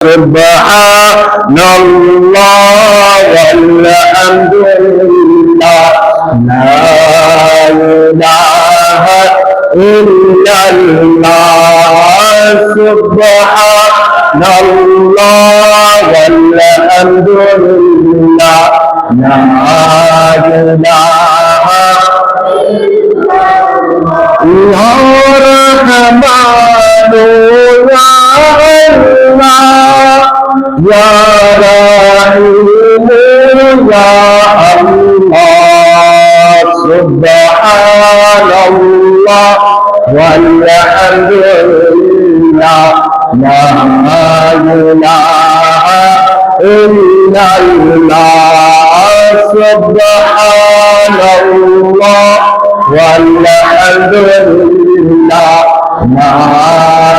سبحان الله والحمد لله لا إله إلا الله سبحان الله والحمد لله لا إله يا رحمن يا رحيم يا الله سبحان الله والحمد لله لا إله إلا الله سبحان الله والحمد لله لا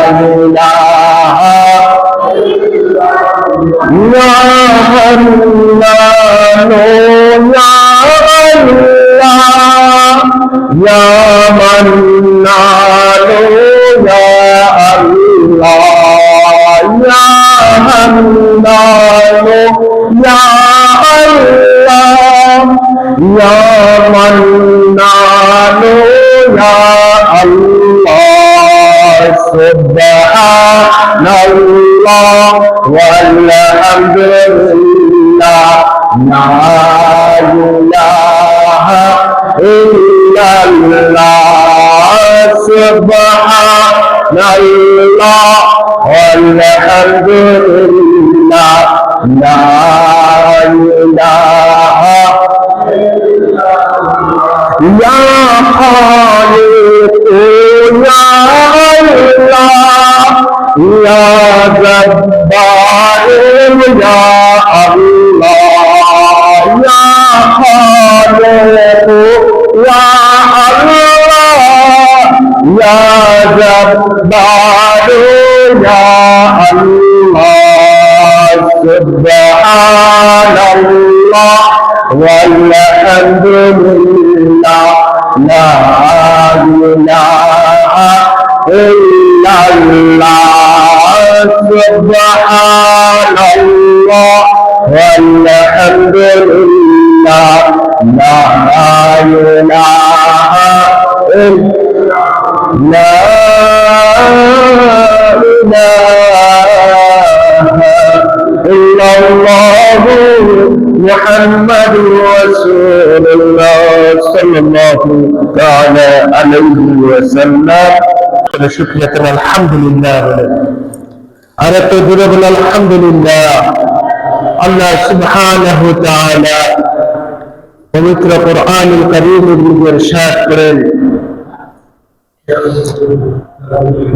إله يا حنان يا الله يا منان يا الله يا حنان يا الله يا منان يا الله سبحان الله والحمد لله لا إله إلا الله سبحان الله والحمد لله لا إله يا خالق يا الله يا جبار يا الله يا خالق يا الله يا جبار يا الله سبحان الله والحمد لله لا إله إلا الله سبحان الله والحمد لله لا إله إلا لا إله إلا الله محمد رسول الله صلى الله تعالى عليه وسلم شكرا الحمد لله أنا تقول الحمد لله الله سبحانه وتعالى পবিত্র কোরআনুল কারীমের মধ্যে ইরশাদ করেন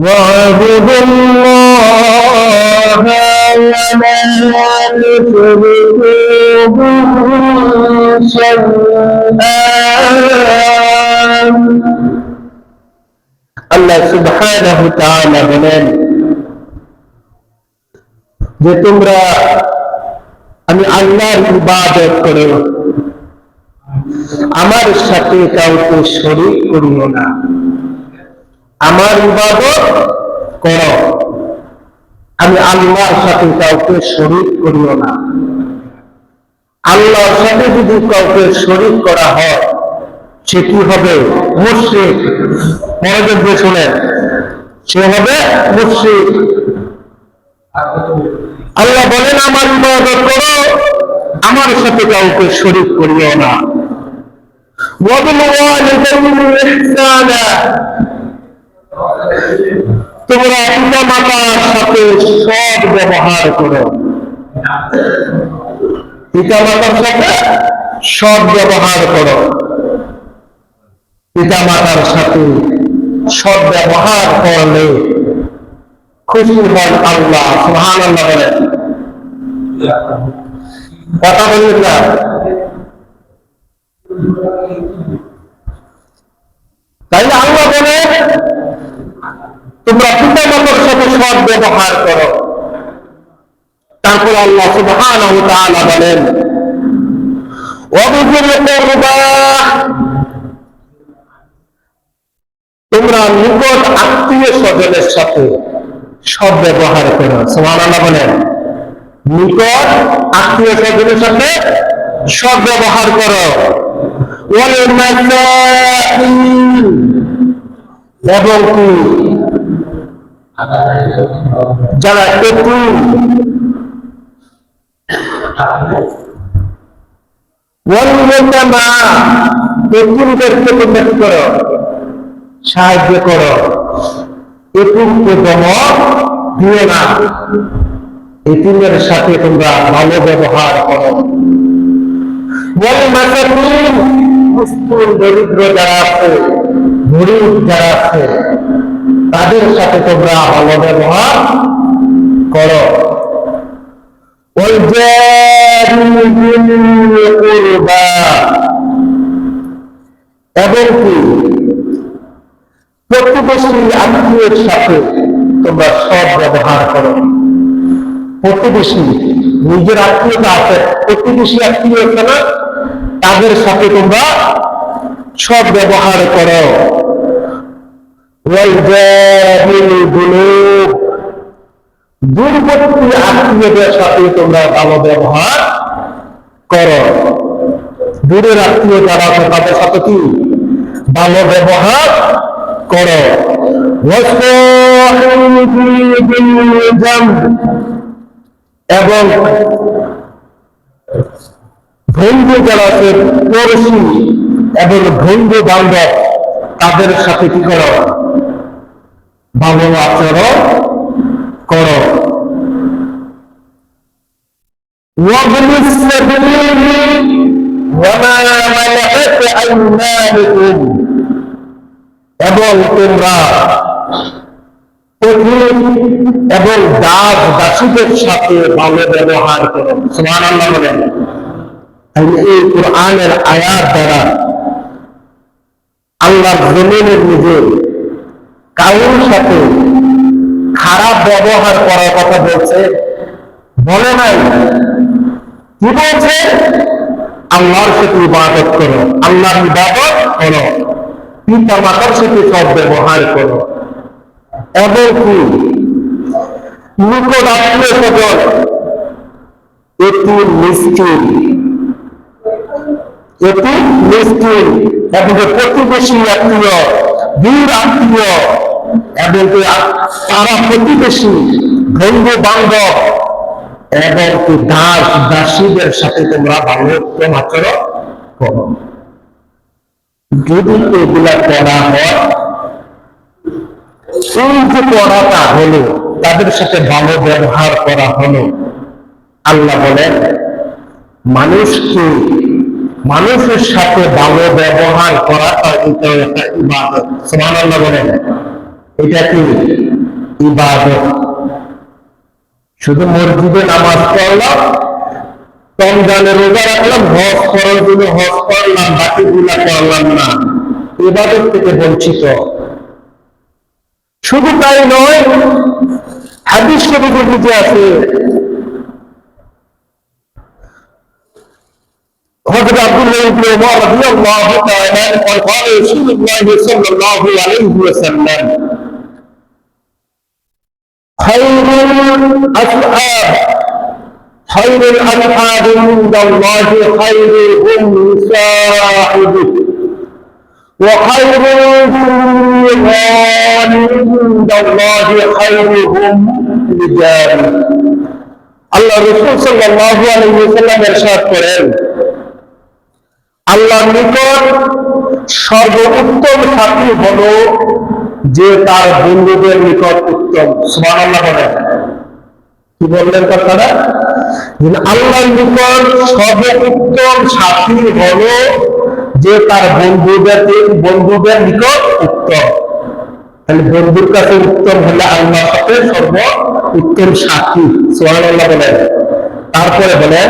وَاعْبُدُوا اللَّهَ وَلَا تُشْرِكُوا بِهِ شَيْئًا আল্লাহ সুবহানাহু ওয়া তাআলা বলেন যে তোমরা আমি আল্লাহর ইবাদত করো আমার সাথে কাউকে শরীক করিও না আমার ইবাদত করো আমি আল্লাহর সাথে কাউকে শরীক করিও না আল্লাহর সাথে যদি কাউকে শরীক করা হয় সে কি হবে মুশরিক মনোযোগ দিয়ে শুনেন সে হবে মুশরিক আল্লাহ বলেন আমার ইবাদত করো আমার সাথে কাউকে শরীক করিও না وبالوالدين إحسانا তোমরা পিতা মাতার সাথে সৎ ব্যবহার করো পিতা মাতার সাথে সৎ ব্যবহার করো পিতা মাতার সাথে সৎ ব্যবহার করলে খুশি হন আল্লাহ সুবহানাল্লাহ বলেন কথা বললেন না তাই আল্লাহ বলে তোমরা পিতা মাতার সাথে সৎ ব্যবহার করো তারপর আল্লাহ সুবহানাহু ওয়া তাআলা বলেন ওয়াবিযিল কুরবা তোমরা নিকট আত্মীয় স্বজনের সাথে সৎ ব্যবহার করো সুবহানাল্লাহ বলেন নিকট আত্মীয় স্বজনের সাথে সদ্ব্যবহার করো। এবং কি যারা এতিম এতিমদেরকে তোমরা কি করো? সাহায্য করো। এতিমকে দমন দিও না, এতিমের সাথে তোমরা ভালো ব্যবহার করো। দরিদ্র যারা আছে, গরিব যারা আছে, তাদের সাথে তোমরা ভালো ব্যবহার করো। এবং কি প্রতিবেশী আত্মীয়ের সাথে তোমরা সৎ ব্যবহার করো। প্রতিবেশী নিজের আত্মীয়তা আছে, প্রতিবেশী আত্মীয় আছে না, তাদের সাথে তোমরা সৎ ব্যবহার করো। দূরবর্তী আত্মীয়দের সাথে তোমরা ভালো ব্যবহার করো। দূরের আত্মীয় যারা আছে তাদের সাথে কি ভালো ব্যবহার করো। এবং বন্ধু যারা আছে, পড়োশী এবং বন্ধু বান্ধব, তাদের সাথে কি করো? ভালো আচরণ করো। এবং তোমরা এবং দাস দাসীদের সাথে ভালো ব্যবহার করো। সুবহানাল্লাহ বলেন। এই কোরআনের আয়াত দ্বারা আল্লাহর জমিনের নিজে কারোর সাথে খারাপ ব্যবহার করার কথা বলছে, বলে নাই। কি বলছে? আল্লাহর সাথে ইবাদত করো, আল্লাহর ইবাদত করো, পিতা মাতার সাথে সৎ ব্যবহার করো। এবং কি নিকট আত্মীয় স্বজন, এতিম মিসকিন এবং প্রতিবেশী আত্মীয়, দূর আত্মীয় এবং তারা প্রতিবেশী, বন্ধু বান্ধব এবং দাস দাসীদের সাথে তোমরা ভালো আচরণ করো। যদি এগুলা করা হয়, এই যে করাটা হলো, তাদের সাথে ভালো ব্যবহার করা হলো, আল্লাহ বলেন মানুষের সাথে ভালো ব্যবহার করাটা এটা একটা ইবাদত। সুবহানাল্লাহ বলেন। এটা কি ইবাদত? শুধু মসজিদে নামাজ পড়লাম, রমজানে রোজা রাখলাম, হজ করার জন্য হজ করলাম, বাকিগুলা করলাম না, ইবাদত থেকে বঞ্চিত। শুধু তাই নয়, হাদিস শরীফে বুঝে আছে, হযরত আব্দুল্লাহ ইবনে উমর রাদিয়াল্লাহু তাআলা قال قال رسول الله صلى الله عليه وسلم خير الأصحاب عند الله خيرهم لصاحبه وخير الجيران عند الله خيرهم لجاره। আল্লাহ রাসূল সাল্লাল্লাহু আলাইহি ওয়াসাল্লাম ইরশাদ করেন, আল্লাহর নিকট সর্বোত্তম সাথী হলো যে তার বন্ধুদের নিকট উত্তম। সুবহানাল্লাহ বলেন। কি বললেন কথাটা? আল্লাহর নিকট সর্বোত্তম সাথী হলো যে তার বন্ধুদের নিকট উত্তম। তাহলে বন্ধুর কাছে উত্তম হলে আল্লাহর সাথে সর্ব উত্তম সাথী। সুবহানাল্লাহ বলেন। তারপরে বলেন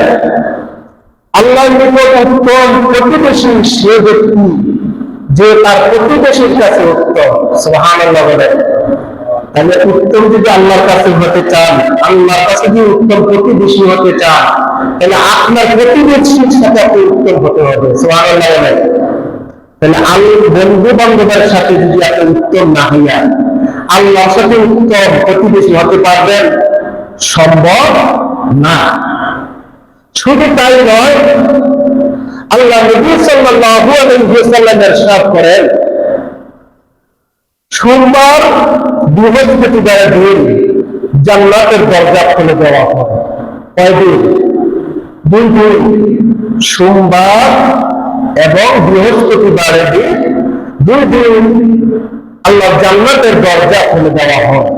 আল্লাহর নিকট উত্তম প্রতিবেশী সে ব্যক্তি যে তার প্রতিবেশীর কাছে উত্তম। সুবহানাল্লাহ বলেন। তাহলে উত্তম যদি আল্লাহর কাছে হতে চান, আল্লাহর কাছে যদি উত্তম প্রতিবেশী হতে চান, তাহলে আপনার প্রতিবেশীর সাথে আপনি উত্তম হতে হবে। সুবহানাল্লাহ বলেন। তাহলে আল্লাহর বন্ধু বান্ধবের সাথে যদি আপনি উত্তম না হইয়া আল্লাহর সাথে উত্তম প্রতিবেশী হতে পারবেন, সম্ভব না। শুধু তাই নয়, আল্লাহ নবী সাল্লাল্লাহু আলাইহি ওয়াসাল্লাম ইরশাদ করেন, সোমবার বৃহস্পতিবার দিন জান্নাতের দরজা খুলে দেওয়া হয়। কয়দিন? 2 দিন, সোমবার এবং বৃহস্পতিবারের দিন 2 দিন আল্লাহ জান্নাতের দরজা খুলে দেওয়া হয়।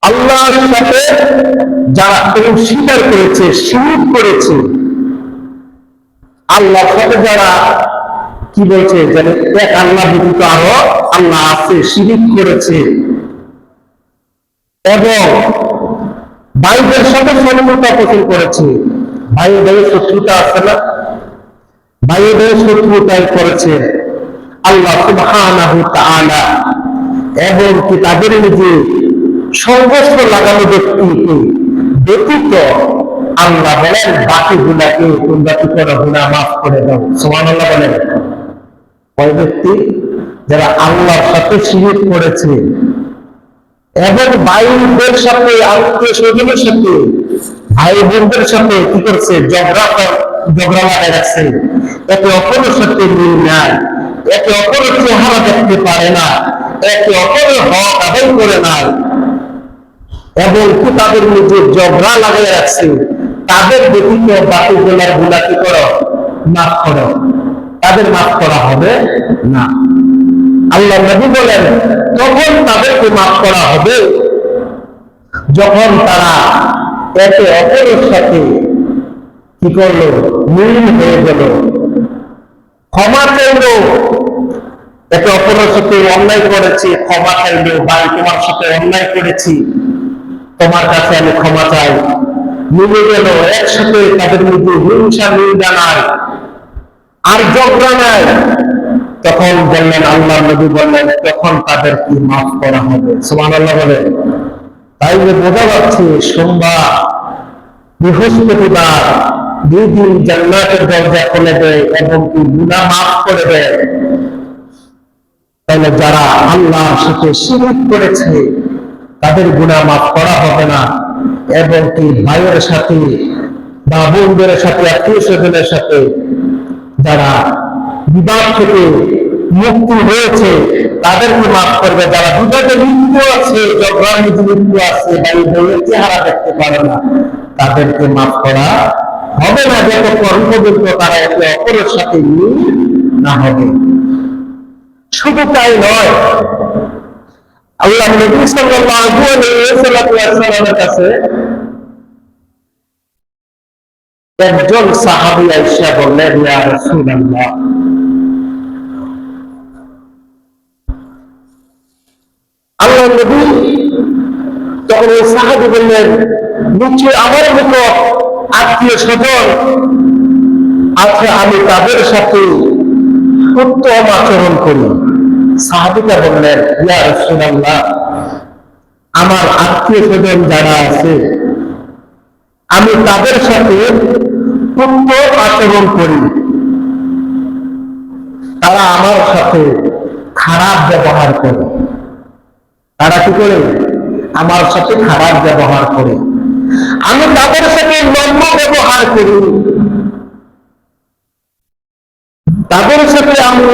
আল্লাহর সাথে যারা স্বীকার করেছে, শিরক করেছে, আল্লাহর সাথে যারা কি বলছে যে এক আল্লাহ ব্যতীত আরো আল্লাহ আছে, শিরক করেছে এবং ভাইদের সাথে শত্রুতা পোষণ করেছে, ভাই ভাই শত্রুতা আছে না, ভাই ভাই শত্রুতাই করেছে আল্লাহ সুবহানাহু তাআলা, এবং কি তাদের নিজে সংঘর্ষ লাগানো ব্যক্তিকে ব্যতীত আল্লাহ বলেন বাকি গুণাকে তোমরা কি করো, গুনাহ মাফ করে দাও। সুবহানাল্লাহ বলেন। ওই ব্যক্তি যারা আল্লাহর সাথে শিরক করেছে এবং ভাইদের সাথে, আত্মীয় স্বজনের সাথে, ভাই বোনদের সাথে কি করছে, ঝগড়া লাগাই রাখছে, একে অপরের সাথে মিল নাই, একে অপরের চেহারা দেখতে পারে না, একে অপরের হক আদায় করে নাই, এবং কি তাদের মধ্যে ঝগড়া লাগাই রাখছে, তাদের ব্যতীত বাকি গুনার গুনাহ কি করো, মাফ করো, তাদের মাফ করা হবে না। আল্লাহ নবী বলেন তখন তাদেরকে মাফ করা হবে যখন তারা একে অপরের সাথে কি করলো, মিল হয়ে গেল, ক্ষমা চাইলো, একে অপরের সাথে অন্যায় করেছি, ক্ষমা চাইলো, ভাই তোমার সাথে অন্যায় করেছি, তোমার কাছে আমি ক্ষমা চাই, মিলে গেল, একসাথে তাদের মধ্যে হিংসা নিন্দা নাই, আর ঝগড়া নাই, তখন বললেন, আল্লাহ নবী বললেন তখন তাদেরকে মাফ করা হবে। সুবহানাল্লাহ বলেন। তাই বোঝা যাচ্ছে সোমবার বৃহস্পতিবার 2 দিন জান্নাতের দরজা খুলে দেয় এবং কি গুনাহ মাফ করে দেয়। তাহলে যারা আল্লাহর সাথে শিরক করেছে তাদের গুনাহ মাফ করা হবে না, এবং কি ভাইয়ের সাথে বা বোনদের সাথে, আত্মীয় স্বজনের সাথে যারা বিবাদ থেকে মুক্তি হয়েছে তাদেরকে মাফ করবে। যারা বিবাদে লিপ্ত আছে, ঝগড়ার মধ্যে লিপ্ত আছে, ভাই বোনের চেহারা দেখতে পারে না, তাদেরকে মাফ করা হবে না যতক্ষণ পর্যন্ত তারা একে অপরের সাথে মিল না হবে। শুধু তাই নয়, আল্লাহ নবী সাল্লাল্লাহু আলাইহি ওয়াসাল্লামের কাছে একজন সাহাবী আয়েশা বললেন, ইয়া রাসূলুল্লাহ, আল্লাহ নবী তখন ওই সাহাবী বললেন, নিশ্চয় আমার মতো আত্মীয় স্বজন আছে, আমি তাদের সাথে উত্তম আচরণ করি। সাহাবীরা বললেন, ইয়া রাসূলুল্লাহ, আমার আত্মীয় স্বজন যারা আছে আমি তাদের সাথে উত্তম আচরণ করি, তারা আমার সাথে খারাপ ব্যবহার করে। তারা কি করে? আমার সাথে খারাপ ব্যবহার করে। আমি তাদের সাথে নম্র ব্যবহার করি, তাদের সাথে আমি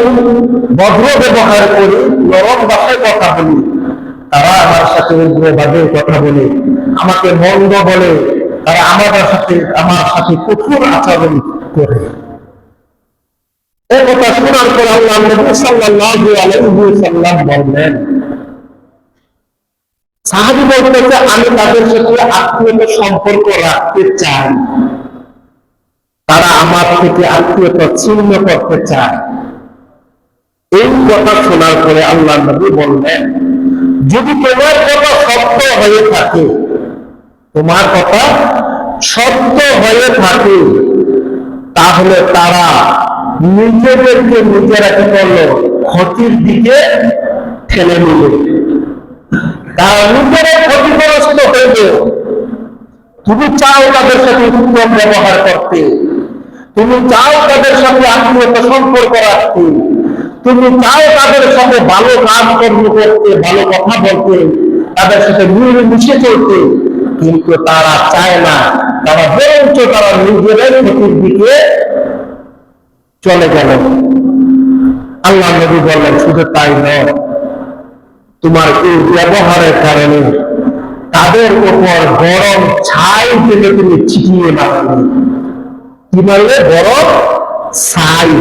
ভদ্র ব্যবহার করি, নরম ভাষায় কথা বলি। তারা আমার সাথে উগ্রভাবে কথা বলে, আমাকে মন্দ বলে, তারা আমার সাথে কঠোর আচরণ করে। এই কথা শোনার পর আল্লাহ নবী সাল্লাল্লাহু আলাইহি ওয়াসাল্লাম বললেন, সাহাবী বলতেছে, আমি তাদের সাথে আত্মীয়তার সম্পর্ক রাখতে চাই, তারা আমার থেকে আত্মীয়তা ছিন্ন করতে চায়। এই কথা শোনার পরে আল্লাহ নবী বললেন, যদি তোমার কথা সত্য হয়ে থাকে, তোমার কথা সত্য হয়ে থাকে, তাহলে তারা নিজেদেরকে নিজেরা কি করলো, ক্ষতির দিকে ঠেলে নিল, তারা নিজেরা ক্ষতিগ্রস্ত হইবে। তুমি চাও তাদের সাথে উত্তম ব্যবহার করতে, তুমি চাও তাদের সাথে আত্মীয়তা সম্পর্ক রাখতে, তুমি চাও তাদের সাথে ভালো কাজ কর্ম করতে, ভালো কথা বলতে, তাদের সাথে মিলেমিশে চলতে, কিন্তু তারা চায় না, তারা বরঞ্চ তারা নিজেরাই ক্ষতির দিকে চলে গেল। আল্লাহ নবী বললেন, শুধু তাই নয়, তোমার এই ব্যবহারের কারণে তাদের উপর গরম ছাই থেকে তুমি ছিটিয়ে মারলে। কি মারলে? গরম ছাই,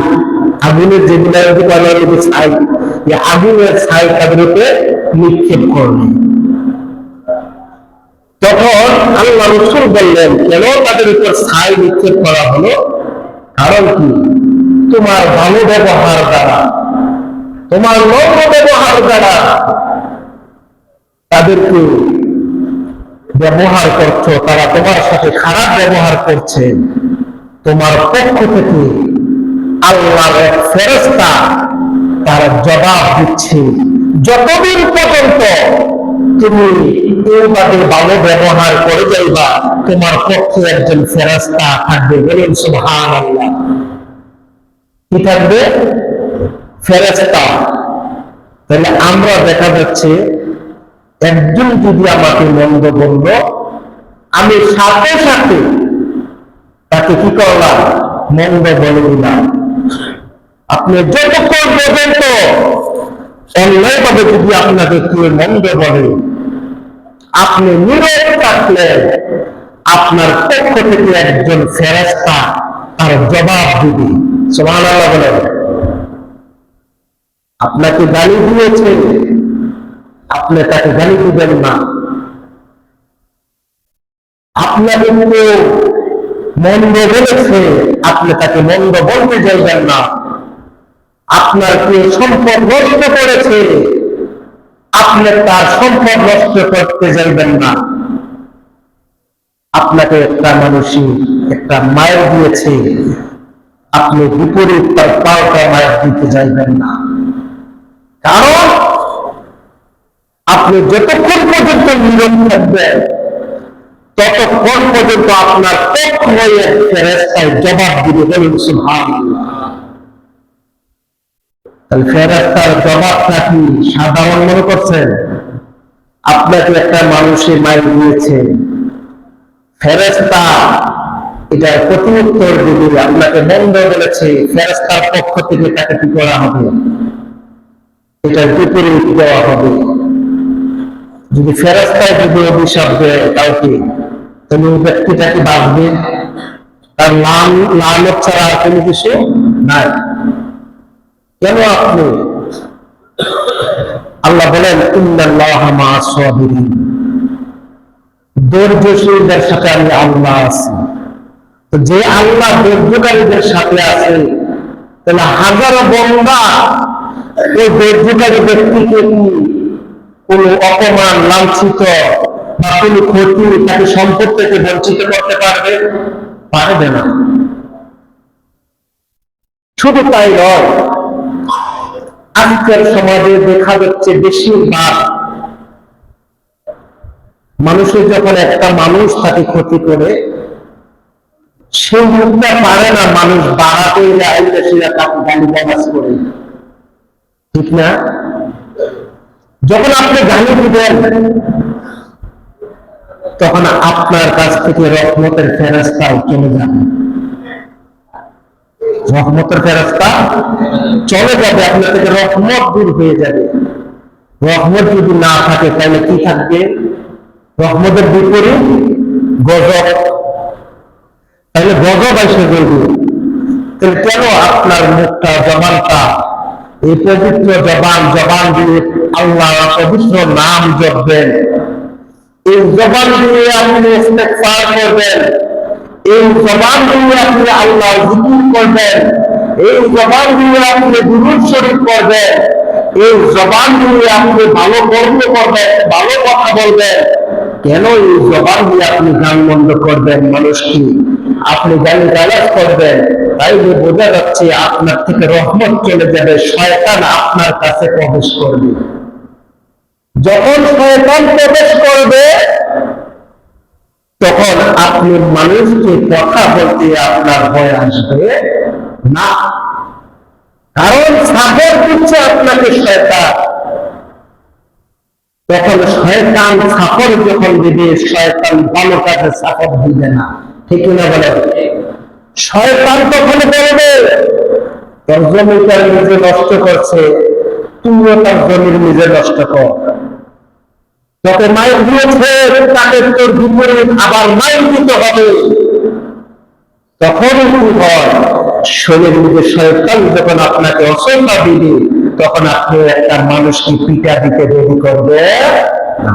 আগুনের যেগুলো ছাই, আগুনের ছাই তাদের উপরে নিক্ষেপ করলে। তখন আল্লাহ রাসূল বললেন, কেন তাদের উপর ছাই নিক্ষেপ করা হলো? কারণ কি? তোমার ভালো ব্যবহার দ্বারা, তোমার নম্র ব্যবহার দ্বারা তাদেরকে ব্যবহার করছো, তারা তোমার সাথে খারাপ ব্যবহার করছে। তোমার পক্ষ থেকে আল্লাহর এক ফেরেশতা তার জবাব দিচ্ছে, যতদিন পর্যন্ত তুমি এইভাবে ভালো ব্যবহার করে যাইবা, তোমার পক্ষে একজন ফেরেশতা থাকবে। বলুন সুবহানাল্লাহ। কি থাকবে? ফেরেশতা। তাহলে আমরা দেখা যাচ্ছে, একজন যদি আমাকে মন্দ বলল, আমি সাথে সাথে তাকে কি করলাম? মন্দ বলে দিলাম। আপনি যতক্ষণ পর্যন্ত অন্যায়ভাবে যদি আপনাকে কেউ মন্দ বলে, আপনি নীরব থাকলেন, আপনার পক্ষ থেকে একজন ফেরেশতা তার জবাব দিবে। সুবহানাল্লাহ বলেন। আপনাকে গালি দিয়েছে, আপনি তাকে গালি দিবেন না। আপনাকে কেউ মন্দ বলেছে, আপনি তাকে মন্দ বলতে যাইবেন না। আপনার কেউ সম্পদ নষ্ট করেছে, আপনি তার সম্পদ নষ্ট করতে যাইবেন না। আপনাকে একটা মানুষই একটা মায়ের দিয়েছে, আপনি বিপরীত তার পাল্টা মায়ের দিতে যাইবেন না। কারণ আপনি যতক্ষণ পর্যন্ত নীরব থাকবেন, ততক্ষণ পর্যন্ত আপনার পক্ষ হয়ে ফেরেশতায় জবাব দিবে। বলুন সুবহানাল্লাহ। তাহলে ফেরেশতার জবাবটা কি সাধারণ মনে করছেন? আপনাকে একটা মানুষের মাইর দিয়েছে, ফেরেশতা এটার প্রতি উত্তর দিবে। আপনাকে মন্দ বলেছে, ফেরেশতার পক্ষ থেকে তাকে কি করা হবে? এটার বিপরীত দেওয়া হবে। যদি ফেরেশতায় যদি অভিশাপ দেয় কাউকে, তাহলে ওই ব্যক্তিটা কি বাঁচবে? তার লানত ছাড়া আর কোনো কিছু নাই। কেন আপনি? আল্লাহ বলেন, ইন্নাল্লাহা মা'আস সাবিরিন, ধৈর্যশীলদের সাথে আমি আল্লাহ আছি। তো যে আল্লাহ ধৈর্যকারীদের সাথে আছে, তাহলে হাজারো বান্দা ওই ধৈর্যকারী ব্যক্তিকে কি কোন অপমান, লাঞ্ছিত বা কোন ক্ষতি, তাকে সম্পদ থেকে বঞ্চিত করতে পারবে? পারবে না। শুধু তাই নয়, আজকের সমাজে দেখা যাচ্ছে বেশিরভাগ মানুষের যখন একটা মানুষ তাকে ক্ষতি করে, সে মুখটা পারে না মানুষ বাড়াতে আইলেসিরা তাকে গালি গালাজ করে, ঠিক না? যখন আপনি গালি দিবেন, তখন আপনার কাছ থেকে রহমতের ফেরেশতা চলে যাবে। রহমতের ফেরেশতা চলে যাবে, আপনার থেকে রহমত দূর হয়ে যাবে। রহমত যদি না থাকে, তাহলে কি থাকবে? রহমতের বিপরীত গজব। তাহলে গজব এসে বলবে। তাহলে কেন আপনার মুখটা, জবানটা, এই পবিত্র জবান দিয়ে আল্লাহ পবিত্র নাম জপবেন, এই জবান দিয়ে আপনি ইস্তেগফার করবেন, এই জবান দিয়ে আপনি আল্লাহ জিকির করবেন, এই জবান দিয়ে আপনি দুরূদ শরীফ করবেন, এই জবান দিয়ে আপনি ভালো কর্ম করবেন, ভালো কথা বলবেন, কেন এই জবান দিয়ে আপনি গান বন্ধ করবেন? মানুষকে আপনি গালি গালাজ করবেন, তাইলে বোঝা যাচ্ছে আপনার থেকে রহমত চলে যাবে, শয়তান আপনার কাছে প্রবেশ করবে। যখন শয়তান প্রবেশ করবে, তখন আপনি মানুষকে কথা বলতে আপনার ভয় আসবে না। কারণ সাপোর্ট দিচ্ছে আপনাকে শয়তান। তখন শয়তান সাফর যখন দিবে, শয়তান ভালো কাজে সাফর দিবে না। ঠিক না বলে? শয়তান তখন বলবে তোর জমিটা নিজে নষ্ট করছে, তুমিও তার জমির নিজে নষ্ট কর। তোকে মাইক দিয়েছে, তাকে তোর বিপরীত আবার মাইক দিতে হবে। তখন কি হয়, শরীর নিজে শয়তান যখন আপনাকে অসম্ভব দিবে, তখন আপনি একটা মানুষকে পিটা দিতে রেডি করবে না।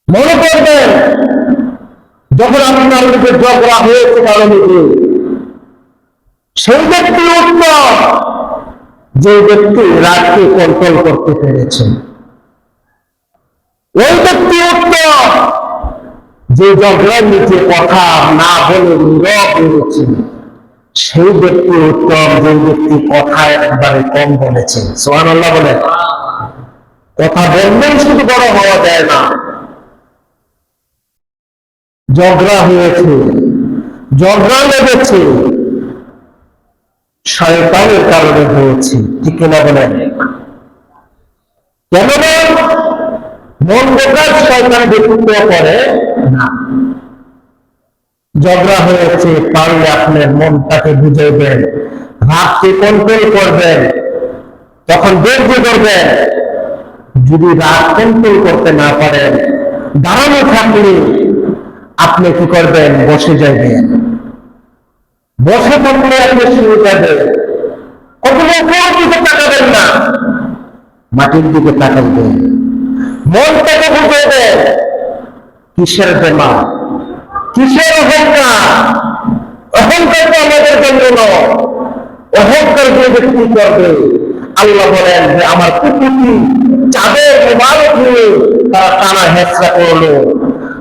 মনে করবেন যখন আপনার মধ্যে ঝগড়া হয়েছে কারো মধ্যে, সেই ব্যক্তি উত্তম যে ব্যক্তি রাগকে কন্ট্রোল করতে পেরেছে। ওই ব্যক্তি উত্তম যে ঝগড়ার নিচে কথা না বলে নীরব হয়েছে। সেই ব্যক্তি উত্তম যে ব্যক্তি কথা একবারে কম বলেছে। সুবহানাল্লাহ বলে। কথা বললেই শুধু বড় হওয়া যায় না। ঝগড়া হয়েছে, ঝগড়া লেগেছে, শয়তানের কারণে হয়েছে। ঠিক কিনা বলেন? কেননা মন্দ কাজ শয়তান ব্যক্তিত্ব করে না। ঝগড়া হয়েছে, পারলে আপনার মনটাকে বুঝাইবেন, রাগকে কন্ট্রোল করবেন, তখন ধৈর্য করবেন। যদি রাগ কন্ট্রোল করতে না পারেন, দাঁড়ানো থাকলে আপনি কি করবেন? বসে যাবেন। বসে থাকলে আপনি শুরু করবেন, কখনো উপরের দিকে তাকাবেন না, মাটির দিকে তাকাবেন। মনটাকে বুঝাইবেন কিসের বেমা, কিসের অহংকার। অহংকার তো আমাদের জন্য নয়। অহংকার যে ব্যক্তি করবে, আল্লাহ বলেন যে আমার কুকুরটি চাঁদের মোবারক নিয়ে তারা টানা হেঁচড়া করলো।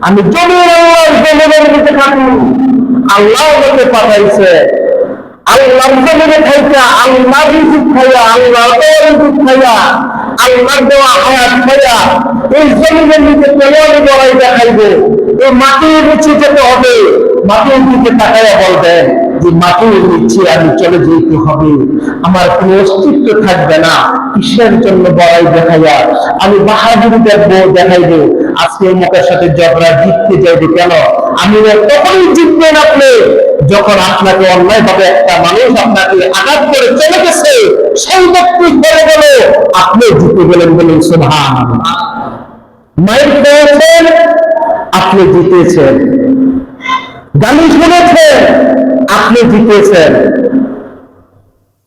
আমি জমির আল্লাহর জমিনের দিকে থাকি, আল্লাহ আমাকে পাঠাইছে। আল্লাহর জমিনে খাইয়া, আল্লাহ রিজিক খাইয়া, আল্লাহ রিজিক খাইয়া, আল্লাহর দেওয়া হায়াত খাইয়া এই জমিনের নিচে কেমন বড়াই দেখাইবে। এই মাটির নিচে যেতে হবে। মাটির দিকে তাকাইয়া বলবেন যে মাটির নিচে আমি চলে যেতে হবে, আমার কোনো অস্তিত্ব থাকবে না। কিসের জন্য বড়াই দেখাইয়া আমি বাহাদুরি দেখবো, দেখাইবো। আজকে মুখের সাথে ঝগড়া জিততে যাইবে কেন? আমি তখনই জিতবেন আপনি যখন আপনাকে অন্যায় ভাবে একটা মানুষ আপনাকে আঘাত করে চলে গেছে, সেই ব্যক্তি করে গেল, আপনি জিতে গেলেন। বলুন সুবহানাল্লাহ। মাইক পেয়েছেন, আপনি জিতেছেন। গালি শুনেছেন, আপনি জিতেছেন।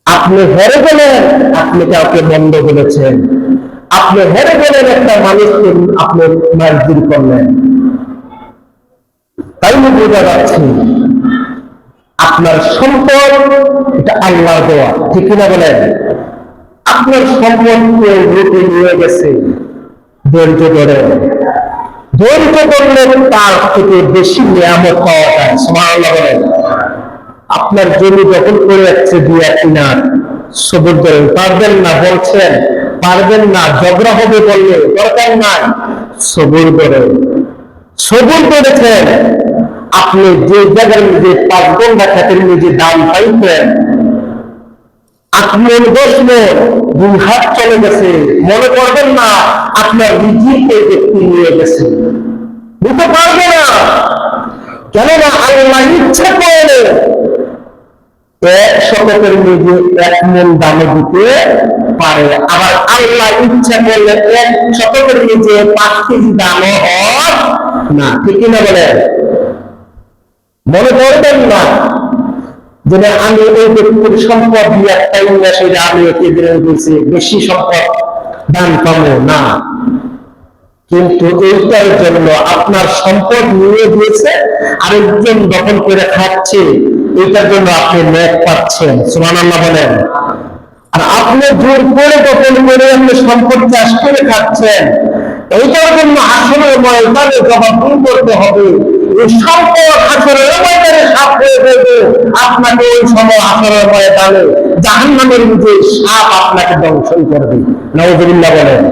আপনি হেরে গেলেন, আপনি কাউকে বন্ধ বলেছেন। আপনি হেরে গেলেন, একটা মানুষকে আপনি মারধর করলেন। তাই বোঝা যাচ্ছে আপনার সম্পদ এটা আল্লাহ দেওয়া। ঠিক কিনা বলেন? আপনার সম্পদকে রূপে নিয়ে গেছে। ধৈর্য ধরে, ধৈর্য করলে তার থেকে বেশি নিয়ামত পাওয়া যায়। সুবহানাল্লাহ বলেন। আপনার জমি দখল করে যাচ্ছে 2-3 আট, সবুর ধরেন। পারবেন না বলছেন, পারবেন না, ঝগড়া হবে বললে দরকার নাই, সবুর ধরেন। সবুর করেছেন, আপনি যে জায়গার মধ্যে 5 ঘন্টা খাতের মধ্যে দাম পাইছেন, 8 মণ 10 মণ 2 হাত চলে গেছে, মনে করবেন না আপনার রিজিকে ব্যক্তি নিয়ে গেছে। বুঝতে পারবে না, কেননা আল্লাহ ইচ্ছা করলে 1 শতকের মধ্যে 1 মণ দামে দিতে পারে। আবার আল্লাহ ইচ্ছা করলে 1 শতকের মধ্যে 5 কেজি দামও হয় না। ঠিক কিনা বলেন? মনে করবেন না যে আমি ওই ব্যক্তির সম্পদ দিয়ে একটাই সেটা আমি একে দিয়েছি, বেশি সম্পদ দান পাবো না। কিন্তু এইটার জন্য আপনার সম্পদ নিয়ে দিয়েছে, আরেকজন দখল করে খাচ্ছে, এইটার জন্য আপনি ন্যাক পাচ্ছেন। সুবহানাল্লাহ বলেন। আর আপনি জোর করে দখল করে আপনি সম্পদ চাষ করে খাচ্ছেন, এইটার জন্য আসলের ময়দানে জবাবদিহি করতে হবে। এই সম্পদ আসলের ময়দানে সাপ হয়ে যাবে, আপনাকে ওই সময় আসলের ময়দানে জাহান্নামের মধ্যে সাপ আপনাকে দংশন করবে। নাউযুবিল্লাহ বলেন।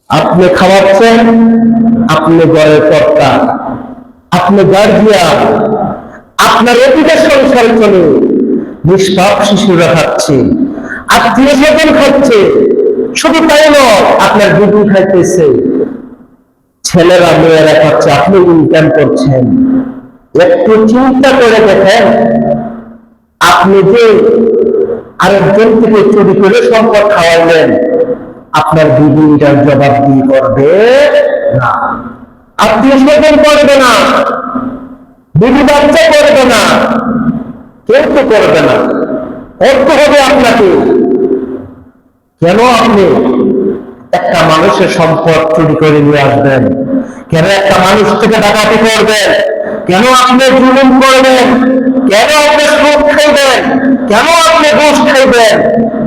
আপনি খাওয়াচ্ছেন, আপনি ঘরের কর্তা, আপনি গার্জিয়ান, আপনার অতীতের সংসার চলে, নিষ্পাপ শিশুরা খাচ্ছে, আত্মীয় স্বজন খাচ্ছে, শুধু তাই নয়, আপনার বিবি খাইতেছে, ছেলেরা মেয়েরা খাচ্ছে, আপনি ইনকাম করছেন। একটু চিন্তা করে দেখেন, আপনি যে আরেকজন থেকে চুরি করে সম্পদ খাওয়াইলেন, আপনার বিবি এটার জবাবদিহি করবে না, আত্মীয় স্বজন করবে না, বিবি বাচ্চা করবে না, কেউ তো করবে না, করতে হবে আপনাকে। কেন আপনি একটা মানুষের সম্পদ চুরি করে নিয়ে আসবেন? কেন একটা মানুষ থেকে ডাকাতি করবেন? কেন আপনি জুলুম করবেন? কেন আপনি সুদ খাইবেন? কেন আপনি ঘুষ খাইবেন?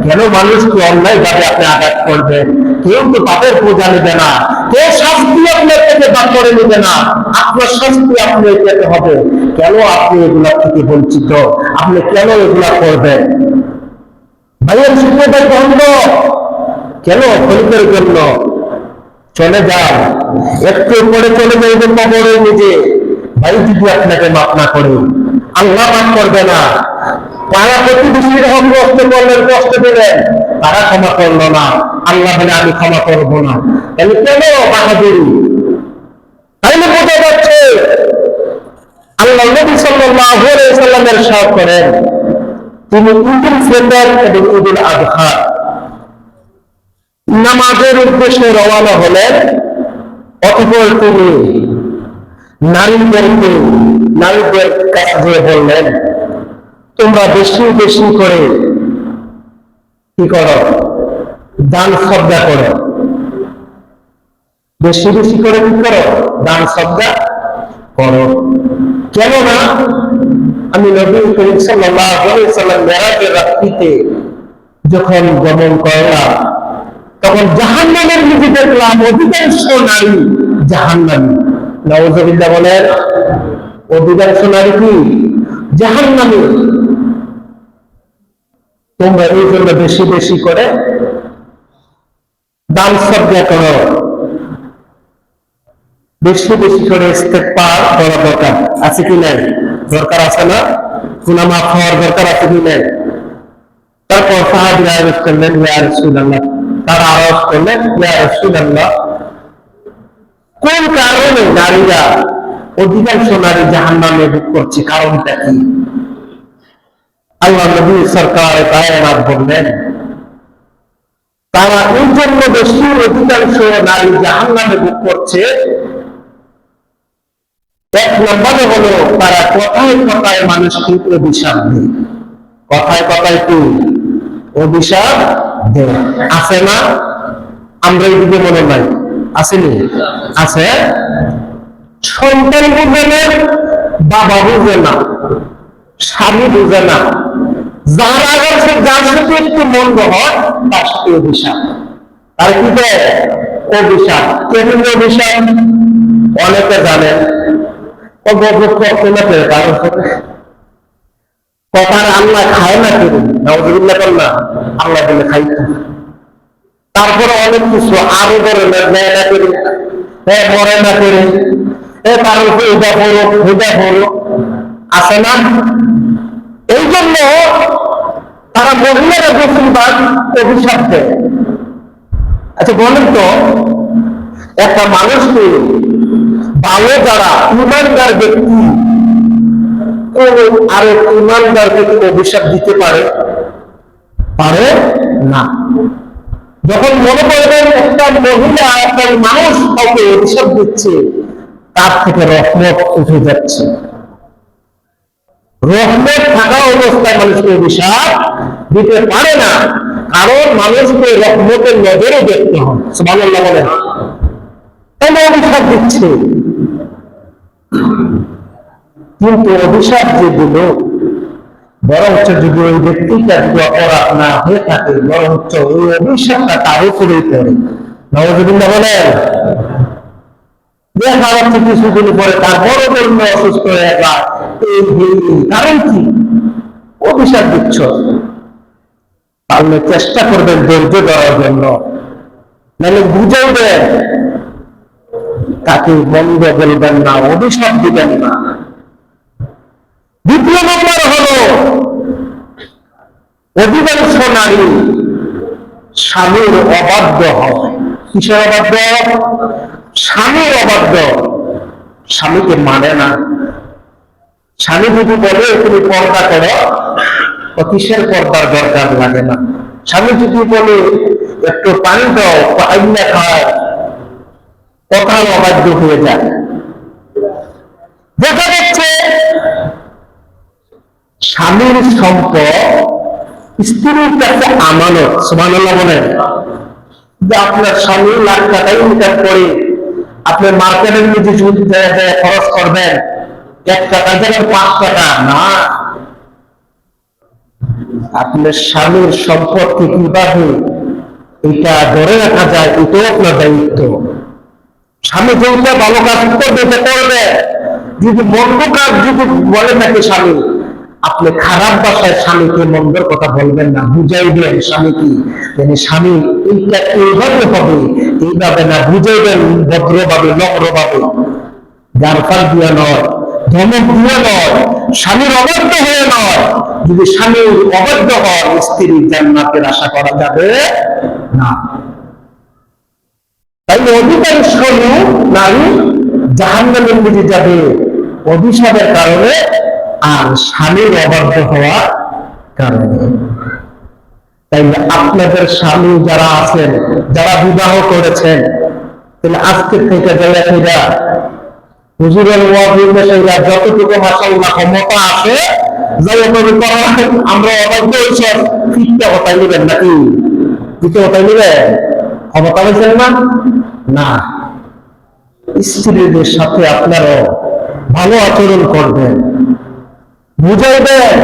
কেন মানুষকে অন্যায় ভাবে আপনি আঘাত করবেন? কেউ তো পাপের পূজা নেবে না, কেউ শাস্তি আপনার থেকে বাদ করে নেবে না, আপনার শাস্তি আপনি পেতে হবে। কেন আপনি এগুলা থেকে বঞ্চিত? আপনি কেন এগুলা করবেন? ভাইয়ের শিক্ষাটাই বন্ধ কেন? ক্ষণিকের জন্য চলে যান, একটু পরে চলে যাইবেন কবরে নিজে। ভাই যদি আপনাকে মাফ না করে, আল্লাহ মাফ করবে না। পাড়া প্রতিবেশীর হক কষ্ট করলেন, কষ্ট দিলেন, তারা ক্ষমা করলো না, আল্লাহ বলে আমি ক্ষমা করবো না। তাহলে কেন বাহাদুরি? তাইলে বোঝা যাচ্ছে আল্লাহ নবী সাল্লাল্লাহু আলাইহি ওয়াসাল্লামের ইরশাদ করেন, তিনি ঈদুল ফিতর এবং ঈদুল আযহা নামাজের উদ্দেশ্যে রওনা হলেন। অতঃপর তিনি নারীদের কাছে বললেন, তোমরা বেশি বেশি করে কি করো? দান সদকা করো। বেশি বেশি করে কি করো? দান সদকা করো। কেননা আমি নবী করিম সাল্লাল্লাহু আলাইহি ওয়াসাল্লাম মেরাজের রাত্রিতে যখন গমন করলাম, তখন জাহান্নামের দিকে দেখলাম অধিকাংশ নারী জাহান্নামী। নাউযুবিল্লাহ বলেন, অধিকাংশ নারী কি? জাহান্নামী। তোমরা এই জন্য বেশি বেশি করে দান সদকা করো, বেশি বেশি করে ইস্তেগফার করা দরকার আছে কি নাই? দরকার আছে না? গুনাহ মাফ হওয়ার দরকার আছে কি নাই? তারপর সাহাবীরা আরজ করলেন, ইয়া রাসূলুল্লাহ, তারা আরজ করলেন, ইয়া রাসূলুল্লাহ, কোন কারণে নারীরা, অধিকাংশ নারী জাহান্নামে ভোগ করছে, কারণটা কি? আল্লাহ নবী সরকার কায়নাত বললেন, তারা এই জন্য বেশি অধিকাংশ নারী জাহান্নামে ভোগ করছে, এক নম্বরে হলো তারা কথায় কথায় মানুষকে অভিশাপ দেয়। কথায় কথায় কি অভিশাপ দেয়? আছে না? আমরা এইদিকে মনে নাই, আসেনি? আছে। সন্তান বুঝে না, বাবা বুঝে না, স্বামী বুঝে না, যার আগে যার সাথে একটু মন্দ হয় তার সাথে অভিশাপ। তার কি দেয়? অভিশাপ। কেমন অভিশাপ? অনেকে জানেন, কথার আল্লাহ খায় না কেউ, নাউযুবিল্লাহ করলাম, আল্লাহ বলে খাইতো। তারপরে অনেক কিছু আরো করে নেয় না করে, মরে না করে, তার উপরে এটা পড়ো, এটা পড়ো, আছে না? এই জন্য তারা মহিলারা বেশিরভাগ অভিশাপ দেয়। আচ্ছা বলেন তো, একটা মানুষকে ভালো যারা ইমানদার ব্যক্তি আরেক ইমানদার ব্যক্তি অভিশাপ দিতে পারে? পারে না। যখন মনে করবেন একটা মহিলা, একটা মানুষ কাউকে অভিশাপ দিচ্ছে, তার থেকে রহমত উঠে যাচ্ছে। রহমত থাকা অবস্থায় মানুষকে অভিশাপ দিতে পারে না, কারণ মানুষকে রহমতের নজরে দেখতে হয়। সুবহানাল্লাহ বলেন, কেন অভিশাপ দিচ্ছে? কিন্তু অভিশাপ যেগুলো, বরঞ্চ যদি ওই ব্যক্তিটা যদি অপরাধ না হয়ে থাকে, বরঞ্চ ওই অভিশাপটা তার উপরেই পড়ে। নাউযুবিল্লাহ বলেন। দেখা যাচ্ছে কিছুদিন পরে তার বড় ধর্ম অসুস্থ হয়ে যায়, কারণ কি? অভিশাপ দিচ্ছ। তাহলে চেষ্টা করবেন ধৈর্য দেওয়ার জন্য, নাহলে বুঝাইবেন, তাকে বন্ধ বলবেন না, অভিশাপ দিবেন না। দ্বিতীয় নম্বর হলো, অধিকাংশ নারী স্বামীর অবাধ্য হয়। কিসের অবাধ্য? স্বামীর অবাধ্য। স্বামীকে মানে না। স্বামী যদি বলে তুমি পর্দা করো, কিসের পর্দার দরকার লাগে না। স্বামী যদি বলে একটু পানি দাও, আইনা খায়, কথা অবাধ্য হয়ে যায়। দেখা যাচ্ছে স্বামীর সম্পদ স্ত্রীর কাছে আমানত। সুবহানাল্লাহ বলেন। যে আপনার স্বামী লাখ টাকা ইনকাম করে আপনি মার্কেটের মধ্যে খরচ করবেন 1 টাকা জায়গায় 5 টাকা না। আপনার স্বামীর সম্পদকে কিভাবে এটা ধরে রাখা যায়, এটাও আপনার দায়িত্ব। স্বামী যেটা ভালো কাজ করবে এটা করবে। যদি মন্দ কাজ যদি বলে থাকে স্বামী, আপনি খারাপ ভাষায় স্বামীকে মন্দের কথা বলবেন না, বুঝাইবেন স্বামীকে স্বামী এইটা এইভাবে হবে, এইভাবে না, বুঝাইবেন ভদ্রভাবে, নম্রভাবে, গারফার দিয়া নয়, ধমক দিয়া নয়, স্বামীর অবাধ্য হয়ে নয়। যদি স্বামীর অবাধ্য হয়, স্ত্রীর জান্নাতের আশা করা যাবে না। তাই অধিকাংশ নারী জাহান্নামের মধ্যে যাবে অভিশাপের কারণে আর স্বামীর অবাধ্য হওয়ার কারণে। তাই আপনাদের স্বামী যারা আছেন, যারা বিবাহ করেছেন, তাহলে আজকের থেকে যাইয়া হুজুরের ওয়াজিরা যতটুকু মাশাআল্লাহ ক্ষমতা আছে, আমরা অবাধ্য হয়েছি, ফিটটা কথাই নেবেন নাকি? ফিটটা কথাই নেবেন? ক্ষমতা হয়েছেন না? না, স্ত্রীদের সাথে আপনারাও ভালো আচরণ করবেন, বুঝাইবেন।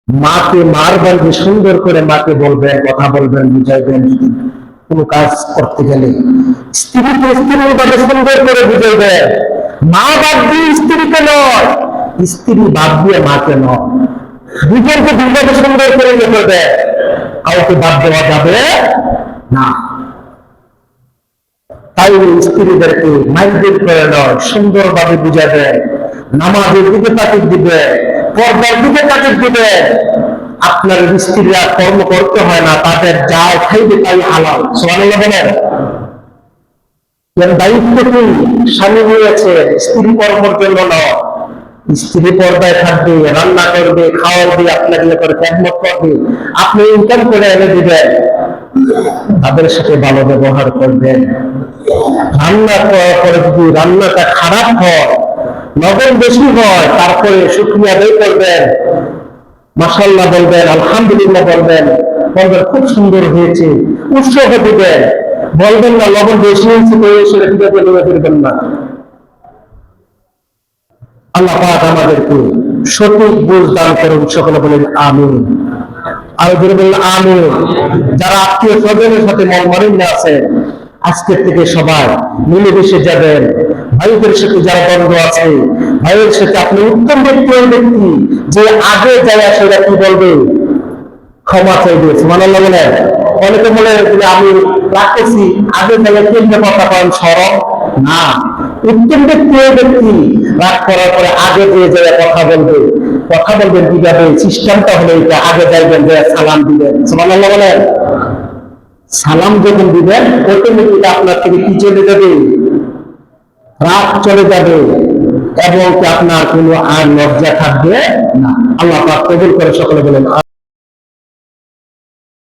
মাকে মারবেন, সুন্দর করে মাকে বলবেন, কথা বলবেন, বুঝাইবেন। কোন কাজ করতে গেলে স্ত্রীকে স্ত্রীভাবে সুন্দর করে বুঝাইবেন। মা বাদ দিয়ে স্ত্রীকে নয়, স্ত্রী বাদ দিয়ে মাকে নয়। দুজনকে দুইভাবে সুন্দর করে ইয়ে করবে, কাউকে বাদ দেওয়া যাবে না। তাই স্ত্রীদেরকে মাইন্ডের করে নয়, সুন্দরভাবে বুঝাবে, নামাজের দিকে তাকিদ দিবে, পর্দার দিকে তাকিদ দিবে। আপনার স্ত্রীরা কর্ম করতে হয় না, তাদের যা খাইবে তাই হালাল। সুবহানাল্লাহ বলেন। দায়িত্ব কি? স্বামী হয়েছে, স্ত্রী কর্মের জন্য নয়। স্ত্রী পর্দায় থাকবে, রান্না করবে, খাওয়াবে, আপনাকে করে খেদমত করবে, আপনি ইনকাম করে এনে দিবেন, তাদের সাথে ভালো ব্যবহার করবেন। রান্না করার পরে যদি রান্নাটা খারাপ হয়, লবণ বেশি হয়, তারপরে শুকরিয়া আদায় করবেন, মাশাআল্লাহ বলবেন, আলহামদুলিল্লাহ বলবেন, বলবেন খুব সুন্দর হয়েছে, উৎসাহ দিবেন। বলবেন না লবণ বেশি হয়েছে তো সেটা কিভাবে নেমে ফিরবেন না। আল্লাহ পাক আমাদেরকে সঠিক বুঝ দান করুন। সকলে বলেন আমিন। আর ধরে বললেন আমিন। যারা আত্মীয় স্বজনের সাথে মনমালিন্য আছে, আজকের থেকে সবাই মিলেমিশে যাবেন। ভাইদের সাথে যারা দ্বন্দ্ব আছে, ভাইয়ের সাথে আপনি উত্তম ব্যক্তি, ওই ব্যক্তি যে আগে যায় সেটা কি বলবে, ক্ষমা চাইবে। সুবহানাল্লাহ বলেন। অনেকে বলে আমি রাখতেছি, আগে গেলে কেন্দ্রে কথা পান সরব না। উত্তম ব্যক্তি ওই ব্যক্তি রাগ করার পরে আগে দিয়ে যায় কথা বলবে। কথা বলবেন কিভাবে? সিস্টেমটা হলো এটা, আগে যাইবেন, যে সালাম দিবেন। সুবহানাল্লাহ বলেন। সালাম যখন দিবেন, অটোমেটিক আপনার থেকে কি চলে যাবে? রাগ চলে যাবে, এবং আপনার কোনো আর লজ্জা থাকবে না। আল্লাহ পাক কবুল করে। সকলে বলেন